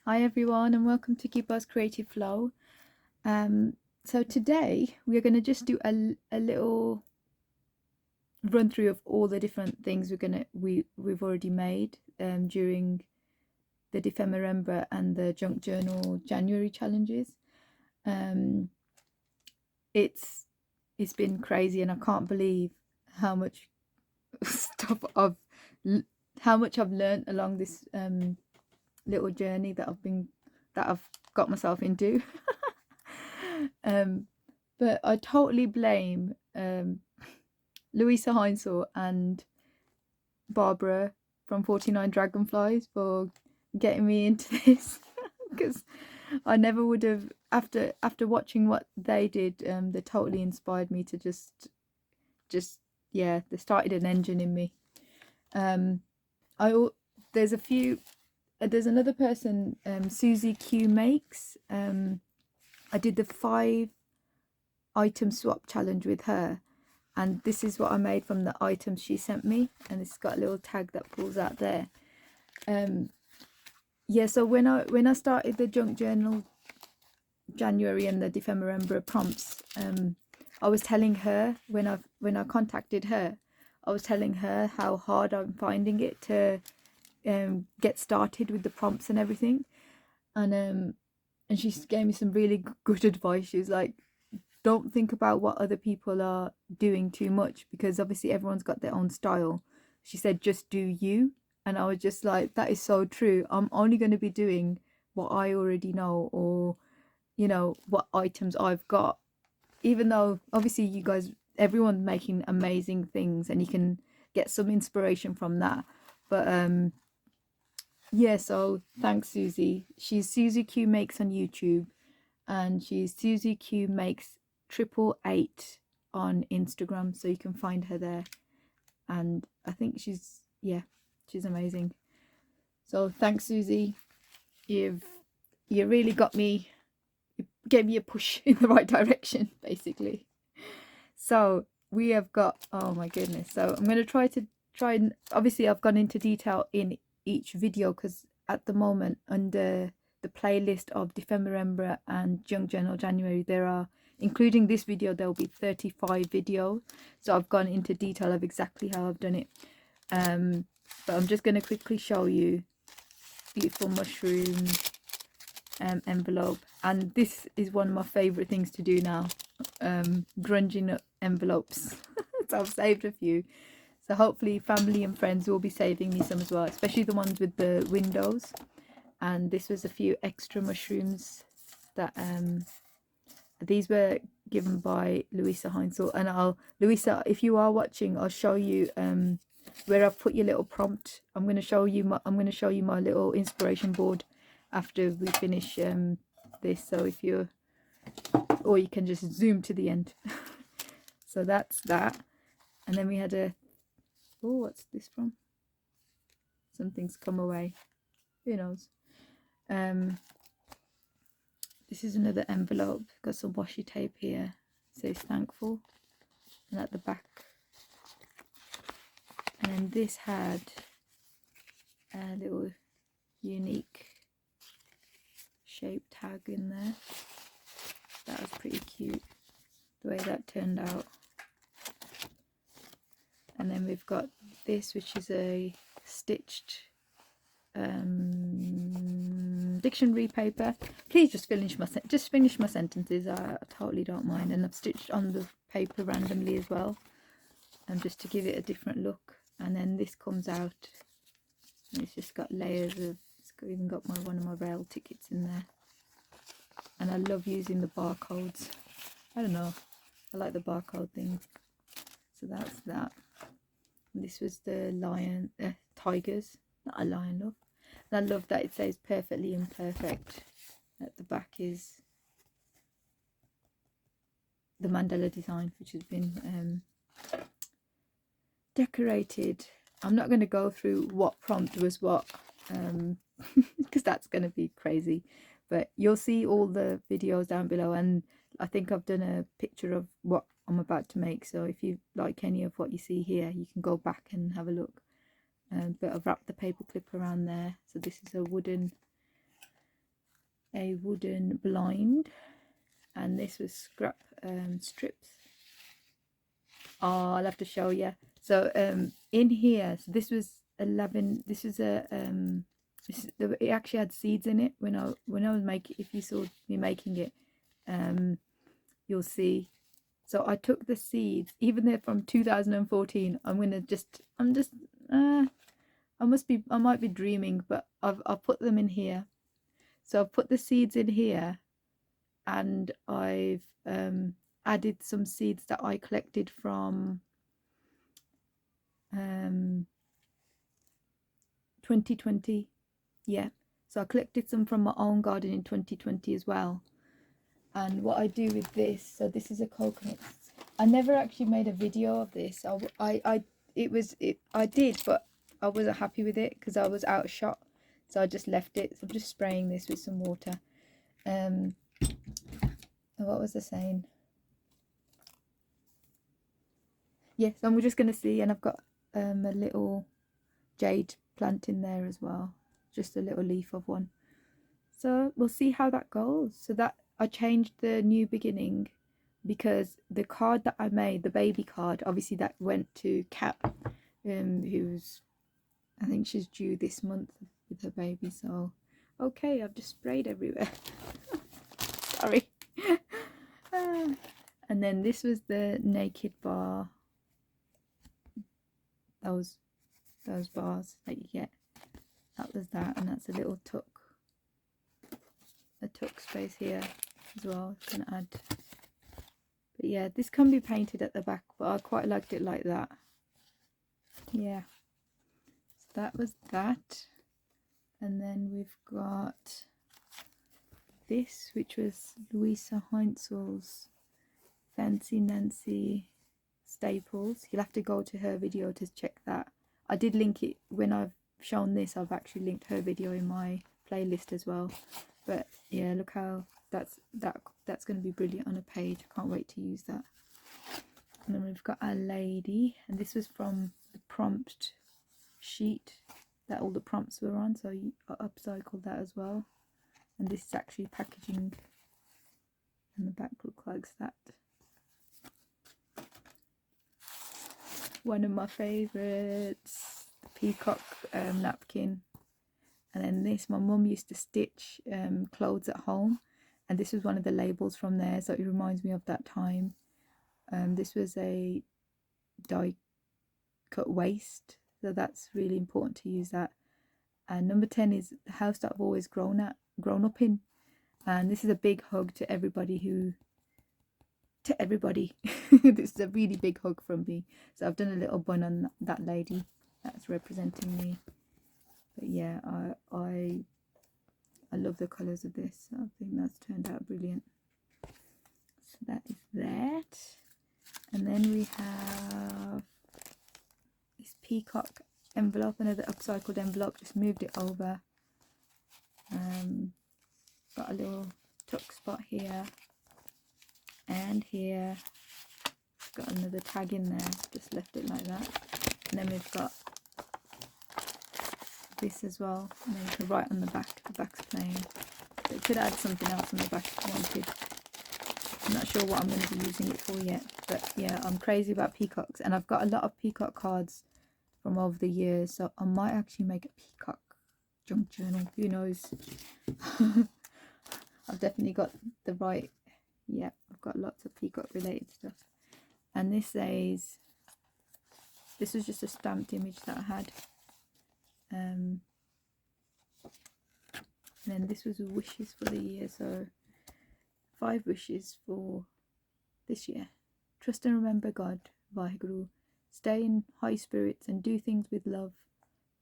Hi everyone and welcome to Kiba's Creative Flow. So today we're going to just do a little run through of all the different things we've already made during the Defemember and the Junk Journal January challenges. It's been crazy and I can't believe how much stuff how much I've learned along this little journey that I've got myself into. But I totally blame Luise Heinzl and Barbara from 49 Dragonflies for getting me into this because I never would have, after watching what they did, they totally inspired me to just yeah, they started an engine in me. There's a few, there's another person, SuzieQmakes. I did the 5 item swap challenge with her, and this is what I made from the items she sent me, and it's got a little tag that pulls out there. Yeah, so when I started the Junk Journal January and the Defemember prompts, I was telling her when I contacted her, I was telling her how hard I'm finding it to get started with the prompts and everything, and she gave me some really good advice. She was like, don't think about what other people are doing too much, because obviously everyone's got their own style. She said, just do you. And I was just like, that is so true. I'm only going to be doing what I already know, or, you know, what items I've got. Even though obviously you guys, everyone's making amazing things and you can get some inspiration from that. But yeah, so thanks, Susie. She's SuzieQmakes on YouTube, and she's SuzieQmakes 888 on Instagram, so you can find her there. And I think she's amazing. So thanks, Susie. You really got me, you gave me a push in the right direction, basically. So we have got, oh my goodness, so I'm going to try and obviously I've gone into detail in each video, because at the moment under the playlist of Defemember and Junk Journal January, there are, including this video, there will be 35 videos. So I've gone into detail of exactly how I've done it. But I'm just going to quickly show you beautiful mushroom envelope, and this is one of my favorite things to do now, grunging up envelopes. So I've saved a few, so hopefully family and friends will be saving me some as well, especially the ones with the windows. And this was a few extra mushrooms that these were given by Luise Heinzl. And Luisa, if you are watching, I'll show you where I've put your little prompt. I'm going to show you my little inspiration board after we finish this. So if you're, or you can just zoom to the end. So that's that. And then we had a, oh, what's this from? Something's come away, who knows. This is another envelope, got some washi tape here, it says thankful, and at the back. And then this had a little unique shape tag in there. That was pretty cute, the way that turned out. And then we've got this, which is a stitched dictionary paper. Please just finish my sentences. I totally don't mind. And I've stitched on the paper randomly as well, just to give it a different look. And then this comes out, and it's just got layers of, even got one of my rail tickets in there. And I love using the barcodes. I don't know, I like the barcode thing. So that's that. And this was the lion, tigers, not a lion, love. And I love that it says perfectly imperfect. At the back is the Mandela Design, which has been decorated. I'm not going to go through what prompt was what, because that's going to be crazy. But you'll see all the videos down below, and I think I've done a picture of what I'm about to make. So if you like any of what you see here, you can go back and have a look. But I've wrapped the paper clip around there. So this is a wooden a wooden blind, and this was scrap strips. Oh, I'll have to show you. So in here, so this was 11. This is a it actually had seeds in it when I was making. If you saw me making it, you'll see. So I took the seeds, even they're from 2014. I might be dreaming, but I've put them in here. So I've put the seeds in here, and I've added some seeds that I collected from 2020. Yeah, so I collected some from my own garden in 2020 as well. And what I do with this, so this is a coconut. I never actually made a video of this. I did, but I wasn't happy with it because I was out of shot, so I just left it. So I'm just spraying this with some water. What was I saying? Yes, and we're just going to see, and I've got a little jade plant in there as well, just a little leaf of one. So we'll see how that goes. So that I changed the new beginning because the card that I made, the baby card, obviously that went to Kat, who's, I think she's due this month with her baby. So okay, I've just sprayed everywhere. Sorry. And then this was the naked bar, those bars that you get. That was that, and that's a little tuck space here as well. I'm gonna add, but yeah, this can be painted at the back, but I quite liked it like that. Yeah, so that was that. And then we've got this, which was Luise Heinzl's Fancy Nancy staples. You'll have to go to her video to check that. I did link it when I've shown this. I've actually linked her video in my playlist as well. But yeah, look how that's going to be brilliant on a page. I can't wait to use that. And then we've got our lady, and this was from the prompt sheet that all the prompts were on, so I upcycled that as well. And this is actually packaging, and the back looks like that. One of my favourites, the peacock napkin. And then this, my mum used to stitch clothes at home, and this was one of the labels from there, so it reminds me of that time. This was a die cut waist, so that's really important to use that. And number 10 is the house that I've always grown up in, and this is a big hug to everybody this is a really big hug from me. So I've done a little bun on that lady that's representing me. But yeah, I love the colours of this. I think that's turned out brilliant. So that is that. And then we have this peacock envelope, another upcycled envelope, just moved it over. Got a little tuck spot here and here. Got another tag in there, just left it like that. And then we've got this as well, and then you can write on the back. The back's plain, so it could add something else on the back if you wanted. I'm not sure what I'm going to be using it for yet, but yeah, I'm crazy about peacocks, and I've got a lot of peacock cards from over the years, so I might actually make a peacock junk journal. Who knows? I've definitely got the right, yeah, I've got lots of peacock related stuff. And this says, this was just a stamped image that I had. And then this was wishes for the year, so 5 wishes for this year. Trust and remember God, Vaheguru. Stay in high spirits and do things with love.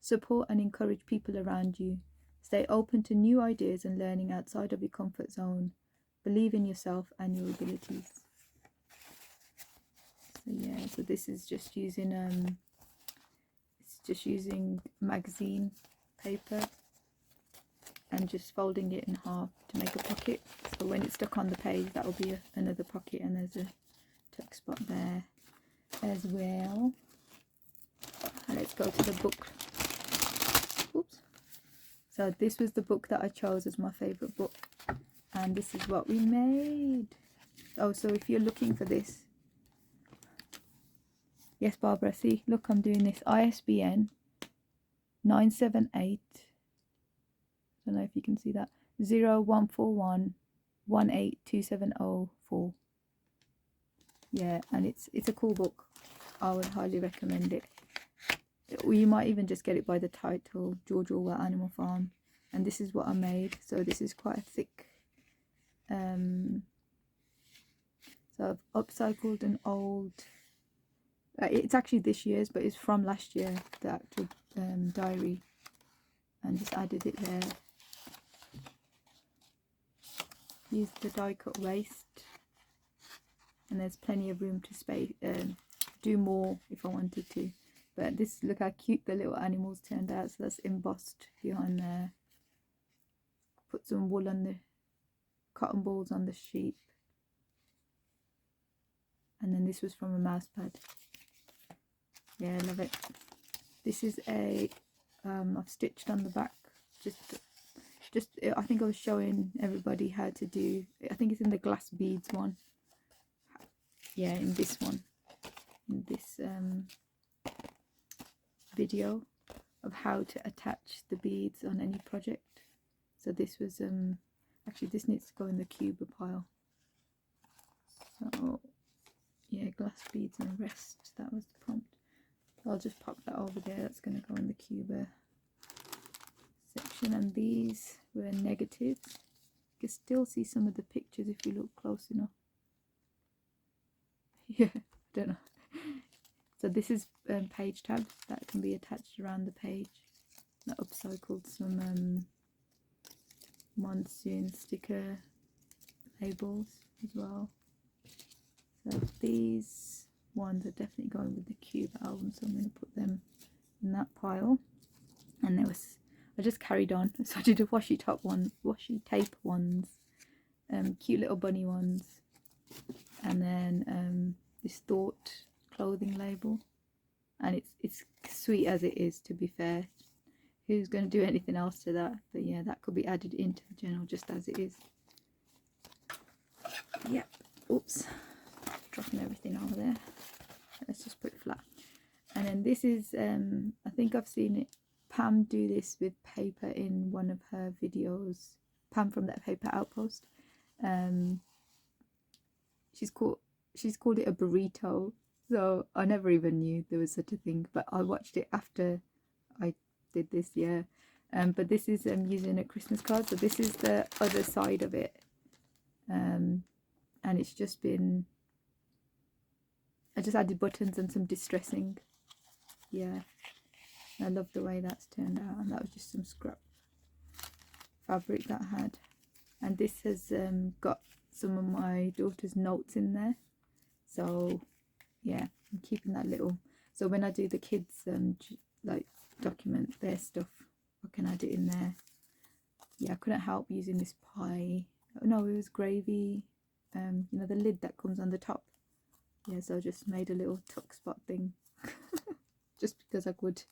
Support and encourage people around you. Stay open to new ideas and learning outside of your comfort zone. Believe in yourself and your abilities. So yeah, so this is just using magazine paper and just folding it in half to make a pocket. So when it's stuck on the page, that will be another pocket, and there's a tuck spot there as well. Let's go to the book. Oops. So this was the book that I chose as my favorite book, and this is what we made. Oh, so if you're looking for this, yes, Barbara, see, look, I'm doing this. ISBN 978, I don't know if you can see that, 0141 18270 Yeah, and it's a cool book. I would highly recommend it. Or you might even just get it by the title, George Orwell Animal Farm. And this is what I made. So this is quite a thick. So I've upcycled an old. It's actually this year's, but it's from last year, the actual diary, and just added it there. Used the die cut waste, and there's plenty of room to space. Do more if I wanted to. But this, look how cute the little animals turned out. So that's embossed behind there. Put some wool on the cotton balls on the sheep. And then this was from a mouse pad. Yeah, I love it. This is a, I've stitched on the back. Just I think I was showing everybody how to do, I think it's in the glass beads one. Yeah, in this one. In this video of how to attach the beads on any project. So this was actually this needs to go in the cuba pile. So yeah, glass beads and rest, that was the prompt. So I'll just pop that over there. That's going to go in the cuba section. And these were negatives. You can still see some of the pictures if you look close enough. Yeah, I don't know. So this is page tabs that can be attached around the page. I upcycled some monsoon sticker labels as well. So these ones are definitely going with the cube album, so I'm going to put them in that pile. And there was, I just carried on, so I did a washi tape ones, cute little bunny ones, and then this thought clothing label. And it's sweet as it is, to be fair. Who's going to do anything else to that? But yeah, that could be added into the journal just as it is. Yep. Oops, dropping everything over there. Let's just put it flat. And then this is I think I've seen it, Pam do this with paper in one of her videos. Pam from That Paper Outpost. She's called it a burrito. So I never even knew there was such a thing, but I watched it after I did this, yeah. But this is using a Christmas card, so this is the other side of it. And it's just been, I just added buttons and some distressing. Yeah, I love the way that's turned out. And that was just some scrap fabric that I had. And this has got some of my daughter's notes in there. So yeah, I'm keeping that little, so when I do the kids like document their stuff, I can add it in there. Yeah, I couldn't help using this pie. Oh no, it was gravy. You know, the lid that comes on the top. Yeah, so I just made a little tuck spot thing just because I could.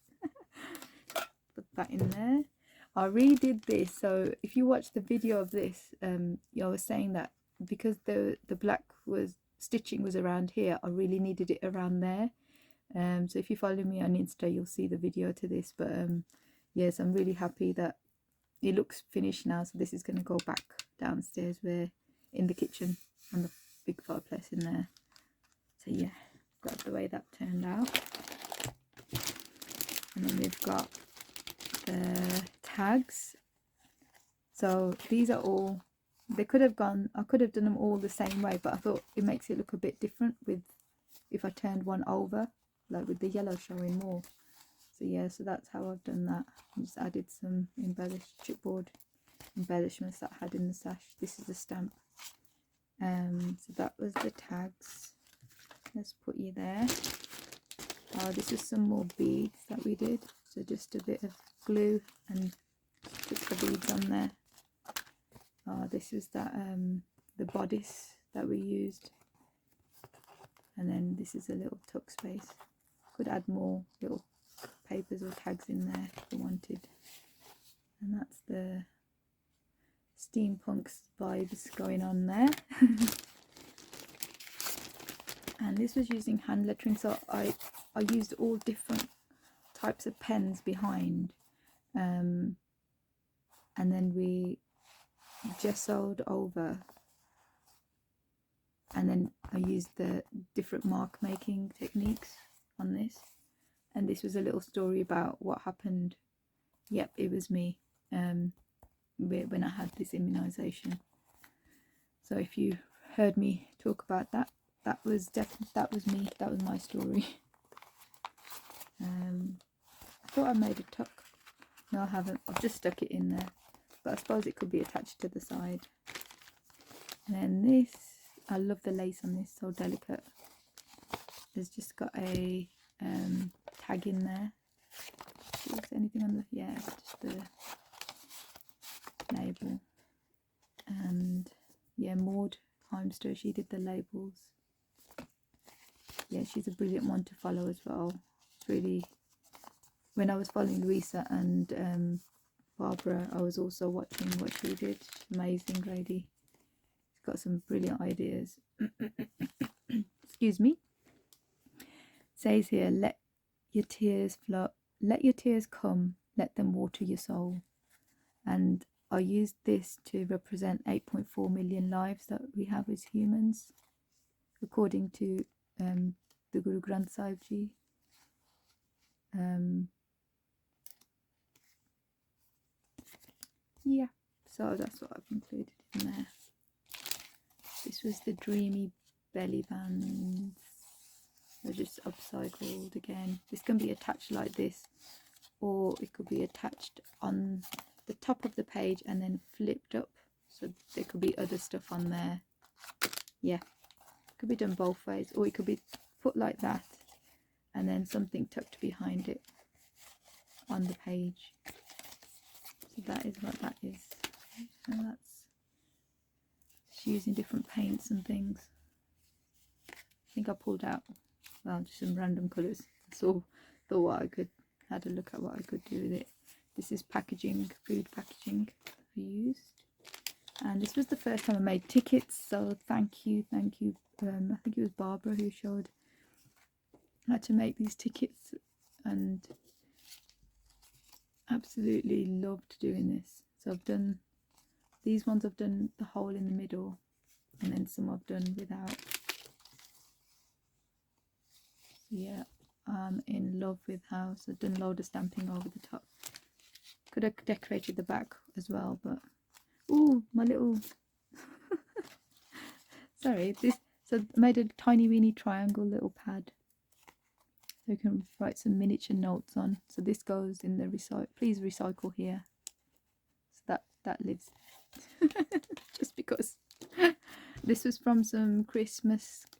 Put that in there. I redid this, so if you watch the video of this, I was saying that because the black stitching was around here, I really needed it around there. So if you follow me on Insta, you'll see the video to this. But yes, I'm really happy that it looks finished now. So this is going to go back downstairs, where in the kitchen, and the big fireplace in there. So yeah, got the way that turned out. And then we've got the tags. So these are all, they could have gone, I could have done them all the same way, but I thought it makes it look a bit different with, if I turned one over, like with the yellow showing more. So yeah, so that's how I've done that. I just added some embellished chipboard embellishments that I had in the sash. This is the stamp. So that was the tags. Let's put you there. This is some more beads that we did. So just a bit of glue and put the beads on there. This is that the bodice that we used. And then this is a little tuck space. Could add more little papers or tags in there if you wanted. and that's the steampunk vibes going on there. And this was using hand lettering, so I used all different types of pens behind, and then we gessoed over, and then I used the different mark making techniques on this. And this was a little story about what happened. Yep, it was me, when I had this immunisation. So if you heard me talk about that, that was me, that was my story. I thought I made a tuck. No, I haven't. I've just stuck it in there, but I suppose it could be attached to the side. And then this, I love the lace on this, so delicate. It's just got a tag in there. Is there anything on the, yeah, just the label. And yeah, Maud Heimster, she did the labels. Yeah, she's a brilliant one to follow as well. It's really, when I was following Luise and Barbara, I was also watching what she did. Amazing lady. She's got some brilliant ideas. Excuse me. It says here, let your tears flow, let your tears come, let them water your soul. And I used this to represent 8.4 million lives that we have as humans, according to the Guru Granth Sahib Ji. Yeah, so that's what I've included in there. This was the dreamy belly bands. They're just upcycled again. This can be attached like this, or it could be attached on the top of the page and then flipped up, so there could be other stuff on there. Yeah, it could be done both ways, or it could be put like that and then something tucked behind it on the page. So that is what that is. And that's just using different paints and things. I think I pulled out, well, just some random colours. So thought what I could, had a look at what I could do with it. This is packaging, food packaging I used. And this was the first time I made tickets, so thank you. I think it was Barbara who showed how to make these tickets, and absolutely loved doing this. So I've done these ones, I've done the hole in the middle, and then some I've done without. So yeah, I'm in love with how, so I've done a load of stamping over the top. Could have decorated the back as well, but ooh, my little sorry, this, so I made a tiny weeny triangle little pad so you can write some miniature notes on. So this goes in the please recycle here, so that lives just because. This was from some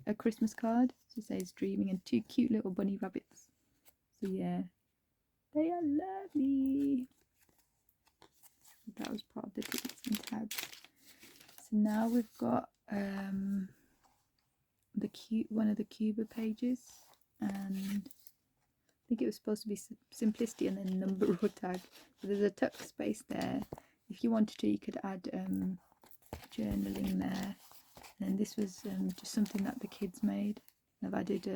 a Christmas card. So it says dreaming, and two cute little bunny rabbits. So yeah, they are lovely. That was part of the tickets and tags. So now we've got one of the Cuba pages, and I think it was supposed to be simplicity and then number or tag. So there's a tuck space there. If you wanted to, you could add journaling there. And then this was just something that the kids made. I've added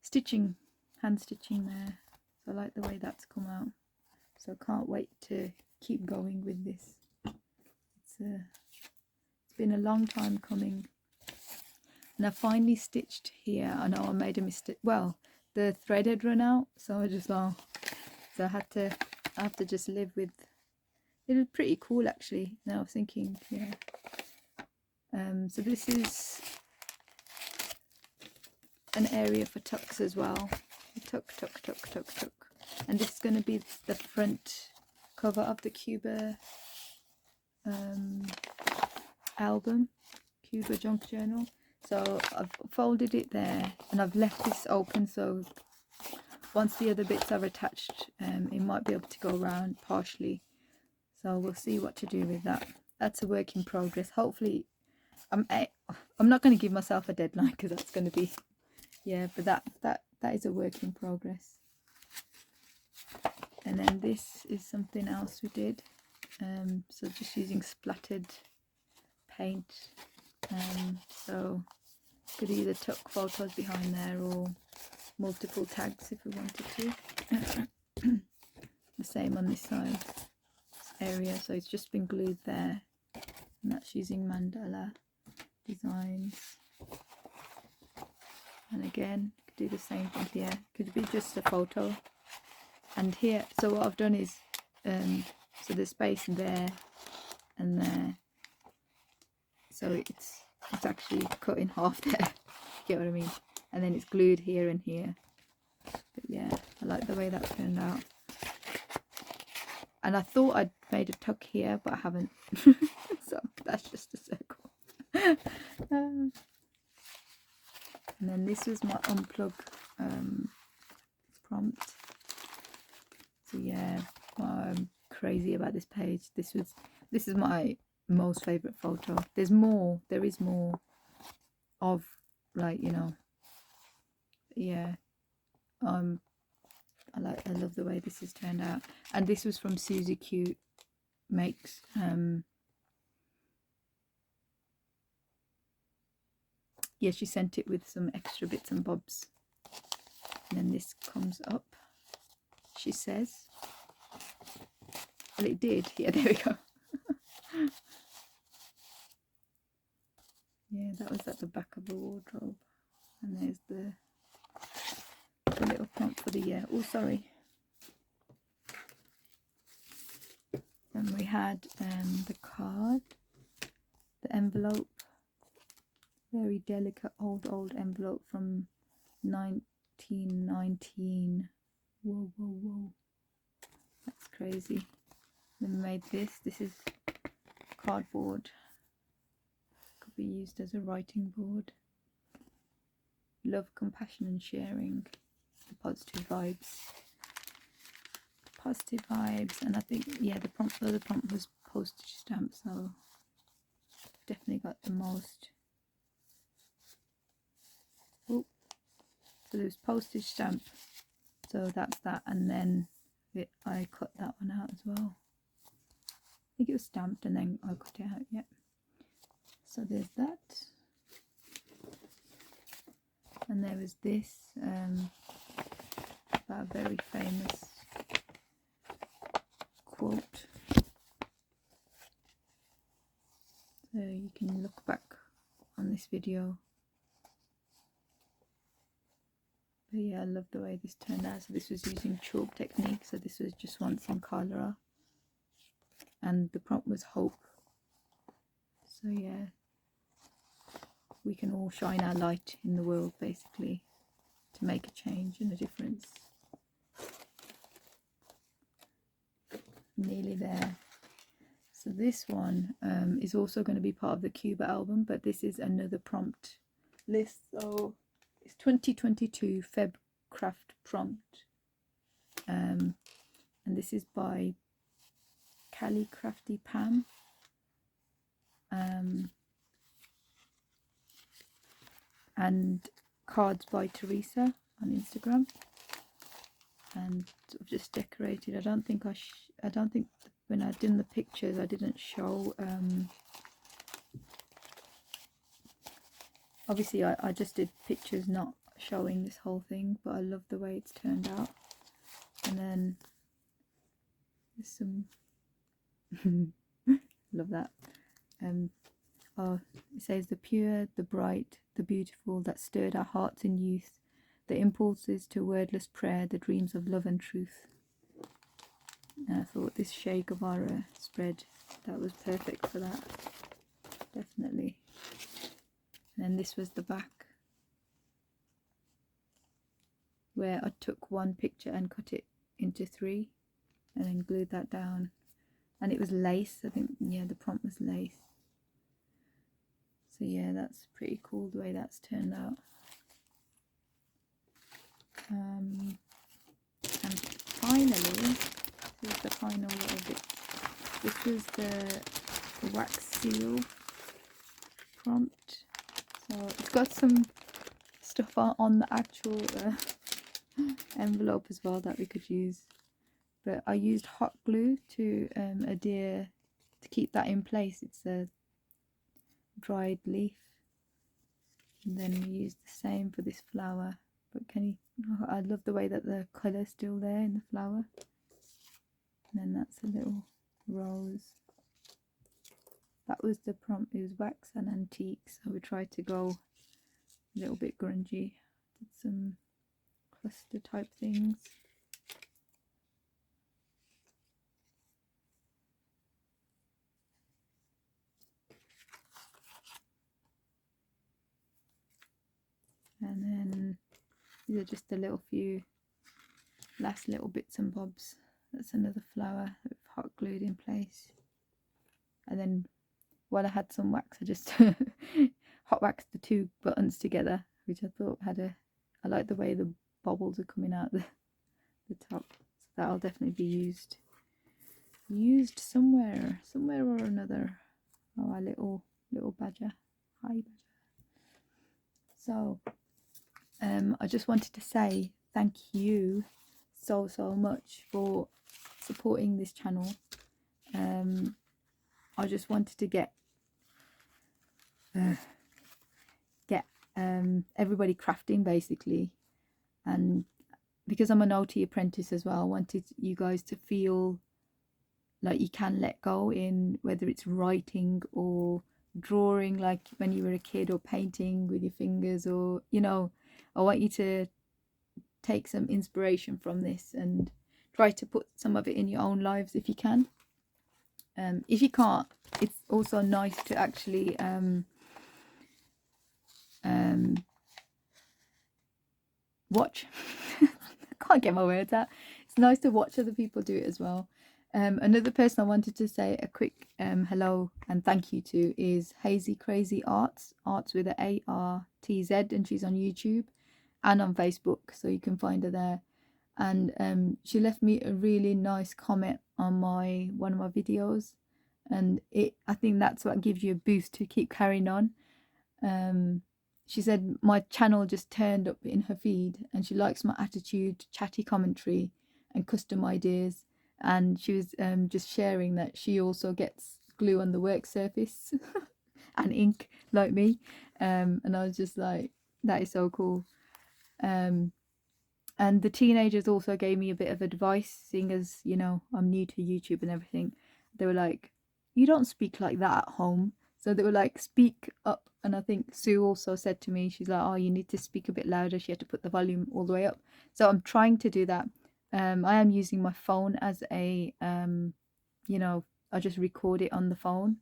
stitching, hand stitching there. So I like the way that's come out. So I can't wait to keep going with this. It's been a long time coming. And I finally stitched here. I know I made a mistake. Well, the thread had run out, so I just so I have to just live with. It was pretty cool actually. Now I was thinking, yeah. So this is an area for tucks as well. Tuck, tuck, tuck, tuck, tuck. And this is going to be the front cover of the Cuba album, Cuba Junk Journal. So I've folded it there, and I've left this open, so once the other bits are attached, it might be able to go around partially. So we'll see what to do with that. That's a work in progress. Hopefully, I'm not going to give myself a deadline, because that's going to be, yeah, but that is a work in progress. And then this is something else we did. So just using splattered paint. So could either tuck photos behind there or multiple tags if we wanted to. The same on this side, this area. So it's just been glued there, and that's using Mandela Designs. And again, could do the same thing here. Could be just a photo. And here, so what I've done is, so there's space there and there. So it's actually cut in half there. You get what I mean? And then it's glued here and here. But yeah, I like the way that turned out. And I thought I'd made a tuck here, but I haven't. So that's just a circle. And then this was my unplug prompt. So yeah, I'm crazy about this page. This is my most favorite photo. There is more of, like, you know, yeah. I love the way this has turned out. And this was from SuzieQmakes. Yeah, she sent it with some extra bits and bobs. And then this comes up, she says. Well, it did. Yeah, there we go. Yeah, that was at the back of the wardrobe. And there's the little prompt for the year. Oh, sorry. Then we had the card, the envelope, very delicate old envelope from 1919. Whoa, whoa, whoa. That's crazy. Then we made this. This is cardboard. Could be used as a writing board. Love, compassion and sharing. The positive vibes. Positive vibes. And I think, yeah, the prompt was postage stamp, so definitely got the most. Oh, so there's postage stamp, so that's that, and then I cut that one out as well. I think it was stamped and then I cut it out. Yep. So there's that. And there was this, about a very famous quote. So you can look back on this video. But yeah, I love the way this turned out. So this was using chalk technique. So this was just once in cholera. And the prompt was hope. So yeah, we can all shine our light in the world, basically, to make a change and a difference. Nearly there. So this one is also going to be part of the Cuba album, but this is another prompt list. So it's 2022 Feb Craft prompt, and this is by Cali Crafty Pam. And cards by Teresa on Instagram. And I've just decorated. I don't think when I did the pictures I didn't show. Obviously I just did pictures not showing this whole thing, but I love the way it's turned out. And then there's some love that. Oh, it says the pure, the bright, the beautiful that stirred our hearts in youth, the impulses to wordless prayer, the dreams of love and truth. And I thought this Che Guevara spread, that was perfect for that, definitely. And then this was the back, where I took one picture and cut it into 3 and then glued that down. And it was lace, I think, yeah, the prompt was lace. So yeah, that's pretty cool the way that's turned out. And finally, this is the final little bit. This was the wax seal prompt. So it's got some stuff on the actual envelope as well that we could use. but I used hot glue to adhere to keep that in place. It's a dried leaf, and then we use the same for this flower. But can you, oh, I love the way that the colour's still there in the flower. And then that's a little rose. That was the prompt. It was wax and antiques, so we tried to go a little bit grungy. Did some cluster type things. And then these are just a little few last little bits and bobs. That's another flower that we've hot glued in place. And then while I had some wax, I just hot waxed the two buttons together, which I thought had a, I like the way the bubbles are coming out the top. So that'll definitely be used somewhere or another. Oh, our little badger. Hi badger. So I just wanted to say thank you so much for supporting this channel. I just wanted to get everybody crafting basically, and because I'm an OT apprentice as well, I wanted you guys to feel like you can let go in whether it's writing or drawing like when you were a kid, or painting with your fingers, or you know, I want you to take some inspiration from this and try to put some of it in your own lives if you can. If you can't, it's also nice to actually watch. I can't get my words out. It's nice to watch other people do it as well. Another person I wanted to say a quick hello and thank you to is HazyCrazyArtz, arts with a ARTZ, and she's on YouTube and on Facebook, so you can find her there. And she left me a really nice comment on one of my videos, and I think that's what gives you a boost to keep carrying on. She said my channel just turned up in her feed and she likes my attitude, chatty commentary and custom ideas. And she was just sharing that she also gets glue on the work surface and ink like me. And I was just like, that is so cool. And the teenagers also gave me a bit of advice, seeing as, you know, I'm new to YouTube and everything. They were like, you don't speak like that at home. So they were like, speak up. And I think Sue also said to me, she's like, oh, you need to speak a bit louder. She had to put the volume all the way up. So I'm trying to do that. I am using my phone as a, you know, I just record it on the phone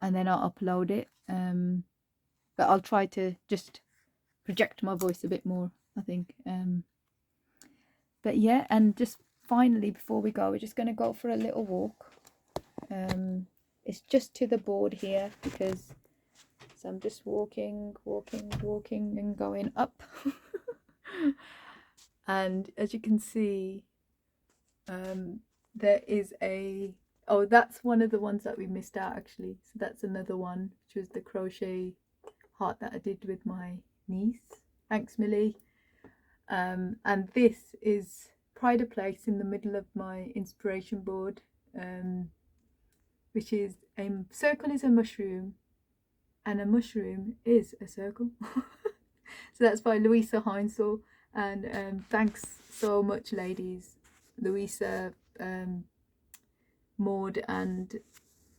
and then I'll upload it. But I'll try to just project my voice a bit more, I think. But yeah, and just finally, before we go, we're just going to go for a little walk. It's just to the board here, because so I'm just walking and going up. And as you can see, there is oh, that's one of the ones that we missed out actually. So that's another one, which was the Crochet Heart that I did with my niece. Thanks, Millie. And this is pride of place in the middle of my inspiration board, which is a circle is a mushroom and a mushroom is a circle. So that's by Luise Heinzl. And thanks so much, ladies. Luise, Maud and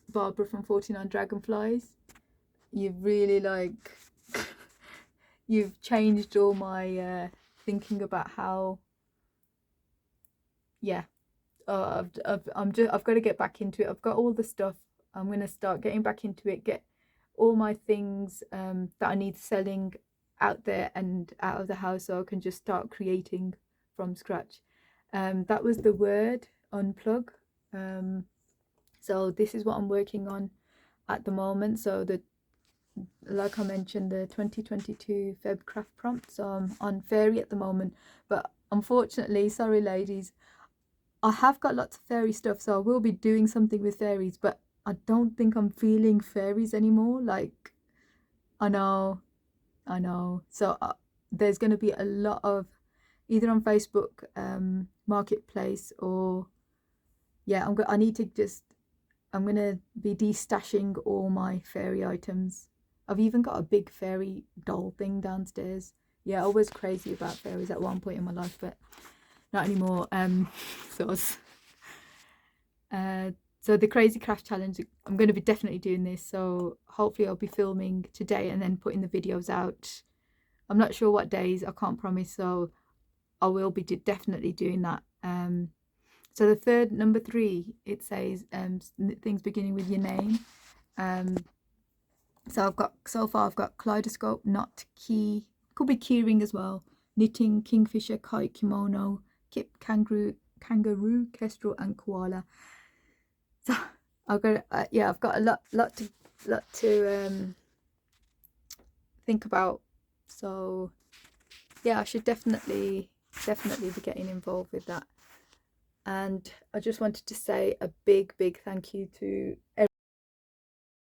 Barbara from 49 Dragonflies. You've really like you've changed all my thinking about how, yeah, I've got to get back into it. I've got all the stuff. I'm going to start getting back into it, get all my things that I need selling out there and out of the house, so I can just start creating from scratch. That was the word, unplug. So this is what I'm working on at the moment. So like I mentioned, the 2022 Feb craft prompt. So I'm on fairy at the moment, but unfortunately, sorry ladies, I have got lots of fairy stuff, so I will be doing something with fairies, but I don't think I'm feeling fairies anymore. Like, I know. So there's going to be a lot of, either on Facebook, marketplace, or yeah, I'm gonna be destashing all my fairy items. I've even got a big fairy doll thing downstairs. Yeah, I was crazy about fairies at one point in my life, but not anymore. So the Crazy Craft Challenge, I'm going to be definitely doing this. So hopefully I'll be filming today and then putting the videos out. I'm not sure what days, I can't promise. So I will be definitely doing that. So the third, number 3, it says things beginning with your name. So I've got kaleidoscope, knot, key, could be keyring as well, knitting, kingfisher, kite, kimono, kip, kangaroo, kestrel, and koala. So I've got I've got a lot to think about. So yeah, I should definitely be getting involved with that. And I just wanted to say a big thank you to everyone